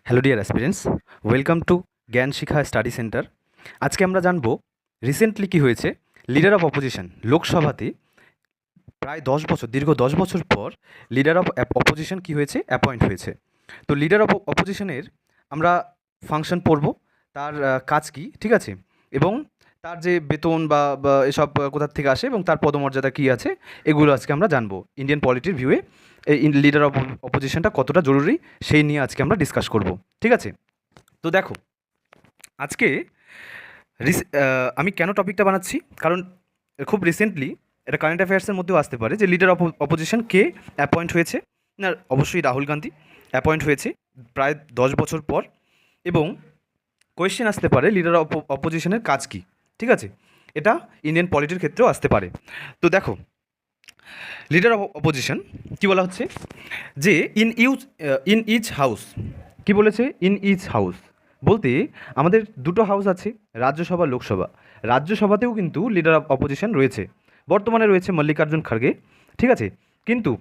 Hello dear aspirants, welcome to জ্ঞান শিখা study centre. আজকে আমরা জানব রিসেন্টলি কী হয়েছে। লিডার অফ অপোজিশন লোকসভাতে প্রায় 10 বছর, দীর্ঘ 10 বছর পর লিডার অফ অপোজিশন কী হয়েছে, অ্যাপয়েন্ট হয়েছে। তো লিডার অফ অপোজিশনের আমরা ফাংশন পড়ব, তার কাজ কী, ঠিক আছে, এবং তার যে বেতন বা এসব কোথার থেকে আসে এবং তার পদমর্যাদা কী আছে, এগুলো আজকে আমরা জানবো। ইন্ডিয়ান পলিটির ভিউয়ে এই লিডার অফ অপোজিশনটা কতটা জরুরি সেই নিয়ে আজকে আমরা ডিসকাস করব, ঠিক আছে। তো দেখো, আজকে আমি কেন টপিকটা বানাচ্ছি, কারণ খুব রিসেন্টলি এটা কারেন্ট অ্যাফেয়ার্সের মধ্যেও আসতে পারে যে leader of opposition K appoint হয়েছে। না, অবশ্যই রাহুল গান্ধী অ্যাপয়েন্ট হয়েছে প্রায় 10 বছর পর, এবং কোয়েশ্চেন আসতে পারে লিডার অফ অপোজিশনের কাজ কী, ঠিক আছে। এটা ইন্ডিয়ান পলিটির ক্ষেত্রেও আসতে পারে। তো দেখো, লিডার অফ অপোজিশন কী বলা হচ্ছে যে ইন ইচ হাউস, কি বলেছে, ইন ইচ হাউস বলতে আমাদের দুটো হাউস আছে, রাজ্যসভা লোকসভা। রাজ্যসভাতেও কিন্তু লিডার অফ অপোজিশন রয়েছে, বর্তমানে রয়েছে মল্লিকার্জুন খাড়গে, ঠিক আছে। কিন্তু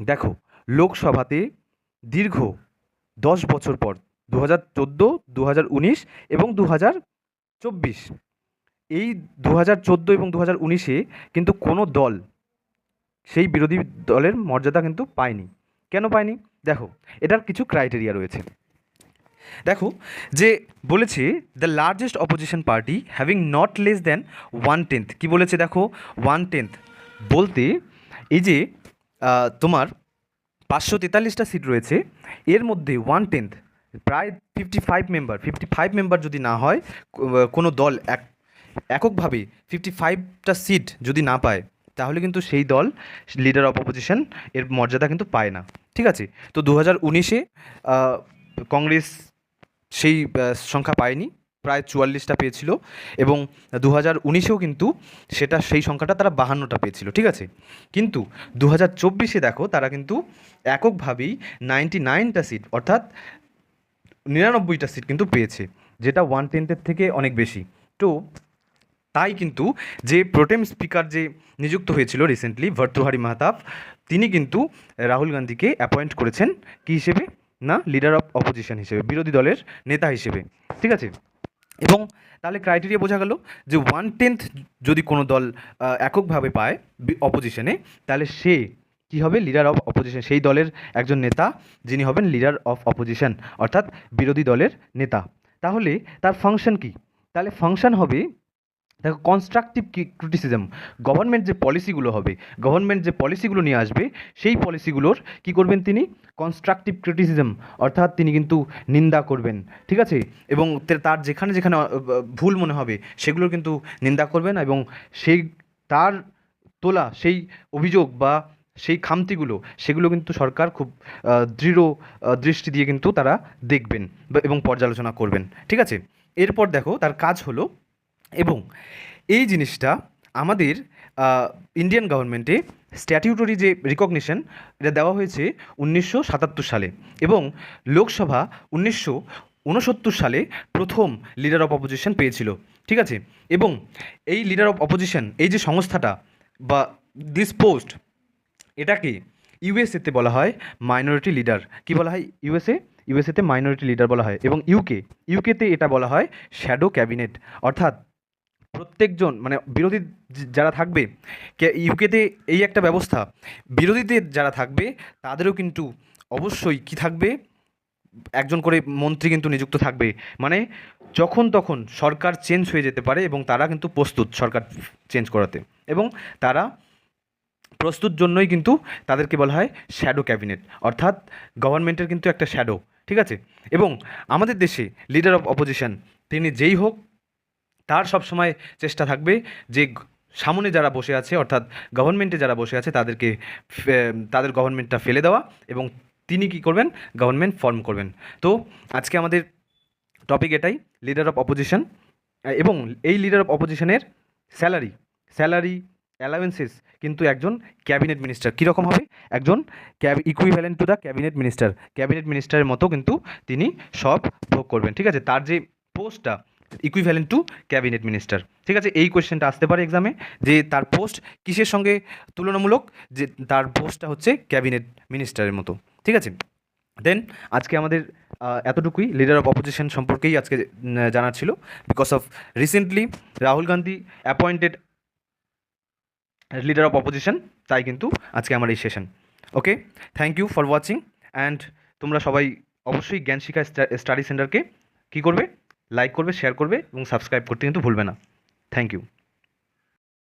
দেখো, লোকসভাতে দীর্ঘ 10 বছর পর 2014, 2019 এবং 2024, এই 2014 এবং 2019-এ কিন্তু কোনো দল সেই বিরোধী দলের মর্যাদা কিন্তু পায়নি। কেন পায়নি? দেখো, এটার কিছু ক্রাইটেরিয়া রয়েছে। দেখো, যে বলেছে the largest opposition party having not less than 1/10। কী বলেছে দেখো, 1/10 বলতে এই যে তোমার 543টা সিট রয়েছে, এর মধ্যে 1/10 প্রায় 55 মেম্বার যদি না হয়, কোনো দল এককভাবে 55টা সিট যদি না পায়, তাহলে কিন্তু সেই দল লিডার অফ অপোজিশন এর মর্যাদা কিন্তু পায় না, ঠিক আছে। তো 2019-এ কংগ্রেস সেই সংখ্যা পায়নি, প্রায় 44টা পেয়েছিল, এবং 2019-এও কিন্তু সেই সংখ্যাটা তারা 52টা পেয়েছিল, ঠিক আছে। কিন্তু 2024-এ দেখো, তারা কিন্তু এককভাবেই 99টা সিট, অর্থাৎ 99টা সিট কিন্তু পেয়েছে, যেটা 1/10 থেকে অনেক বেশি। তো তাই কিন্তু যে প্রোটেম স্পিকার যে নিযুক্ত হয়েছিল রিসেন্টলি, ভর্তৃহারি মাহতাব, তিনি কিন্তু রাহুল গান্ধীকে অ্যাপয়েন্ট করেছেন কী হিসেবে, না লিডার অফ অপোজিশন হিসেবে, বিরোধী দলের নেতা হিসেবে, ঠিক আছে। এবং তাহলে ক্রাইটেরিয়া বোঝা গেল যে 1/10 যদি কোনো দল এককভাবে পায় অপোজিশনে, তাহলে সে কী হবে, লিডার অফ অপোজিশন, সেই দলের একজন নেতা যিনি হবেন লিডার অফ অপোজিশন, অর্থাৎ বিরোধী দলের নেতা। তাহলে তার ফাংশন কী? তাহলে ফাংশন হবে, দেখো, কনস্ট্রাকটিভ ক্রিটিসিজম। গভর্নমেন্ট যে পলিসিগুলো হবে, গভর্নমেন্ট যে পলিসিগুলো নিয়ে আসবে, সেই পলিসিগুলোর কী করবেন তিনি, কনস্ট্রাকটিভ ক্রিটিসিজম, অর্থাৎ তিনি কিন্তু নিন্দা করবেন, ঠিক আছে। এবং তার যেখানে যেখানে ভুল মনে হবে সেগুলোর কিন্তু নিন্দা করবেন, এবং সেই তার তোলা সেই অভিযোগ বা সেই খামতিগুলো, সেগুলো কিন্তু সরকার খুব দৃঢ় দৃষ্টি দিয়ে কিন্তু তারা দেখবেন এবং পর্যালোচনা করবেন, ঠিক আছে। এরপর দেখো, তার কাজ হলো, এবং এই জিনিসটা আমাদের ইন্ডিয়ান গভর্নমেন্টে স্ট্যাটিউটরি যে রিকগনিশন, এটা দেওয়া হয়েছে 1977 সালে, এবং লোকসভা 1969 সালে প্রথম লিডার অফ অপোজিশন পেয়েছিল, ঠিক আছে। এবং এই লিডার অফ অপোজিশন, এই যে সংস্থাটা বা দিস পোস্ট, এটাকে ইউএসএতে বলা হয় মাইনরিটি লিডার। কি বলা হয়? ইউএসএতে মাইনরিটি লিডার বলা হয়, এবং ইউকেতে এটা বলা হয় শ্যাডো ক্যাবিনেট। অর্থাৎ প্রত্যেকজন, মানে বিরোধী যারা থাকবে, ইউকেতে এই একটা ব্যবস্থা, বিরোধীদের যারা থাকবে তাদেরও কিন্তু অবশ্যই কি থাকবে, একজন করে মন্ত্রী কিন্তু নিযুক্ত থাকবে। মানে যখন তখন সরকার চেঞ্জ হয়ে যেতে পারে, এবং তারা কিন্তু প্রস্তুত সরকার চেঞ্জ করাতে, এবং তারা প্রস্তুত জন্যই কিন্তু তাদেরকে বলা হয় শ্যাডো ক্যাবিনেট, অর্থাৎ গভর্নমেন্টের কিন্তু একটা শ্যাডো, ঠিক আছে। এবং আমাদের দেশে লিডার অফ অপোজিশন তিনি যেই হোক, তার সবসময় চেষ্টা থাকবে যে সামনে যারা বসে আছে, অর্থাৎ গভর্নমেন্টে যারা বসে আছে, তাদেরকে তাদের গভর্নমেন্টটা ফেলে দেওয়া, এবং তিনি কি করবেন, গভর্নমেন্ট ফর্ম করবেন। তো আজকে আমাদের টপিক এটাই, লিডার অফ অপোজিশন। এবং এই লিডার অফ অপোজিশনের স্যালারি অ্যালাউন্সেস কিন্তু একজন ক্যাবিনেট মিনিস্টার কীরকম হবে, একজন ইকুইভ্যালেন্ট টু দ্য ক্যাবিনেট মিনিস্টারের মতো কিন্তু তিনি সব ভোগ করবেন, ঠিক আছে। তার যে পোস্টটা ইকুইভ্যালেন্ট টু ক্যাবিনেট মিনিস্টার, ঠিক আছে। এই কোয়েশ্চেনটা আসতে পারে এক্সামে, যে তার পোস্ট কিসের সঙ্গে তুলনামূলক, যে তার পোস্টটা হচ্ছে ক্যাবিনেট মিনিস্টারের মতো, ঠিক আছে। দেন আজকে আমাদের এতটুকুই লিডার অফ অপোজিশন সম্পর্কেই আজকে জানার ছিল, because of recently Rahul Gandhi appointed leader of opposition, তাই কিন্তু আজকে আমার এই session. Okay, thank you for watching. And তোমরা সবাই অবশ্যই জ্ঞান শিখা স্টাডি সেন্টারকে কী করবে, লাইক করবে, শেয়ার করবে এবং সাবস্ক্রাইব করতে কিন্তু ভুলবে না। Thank you.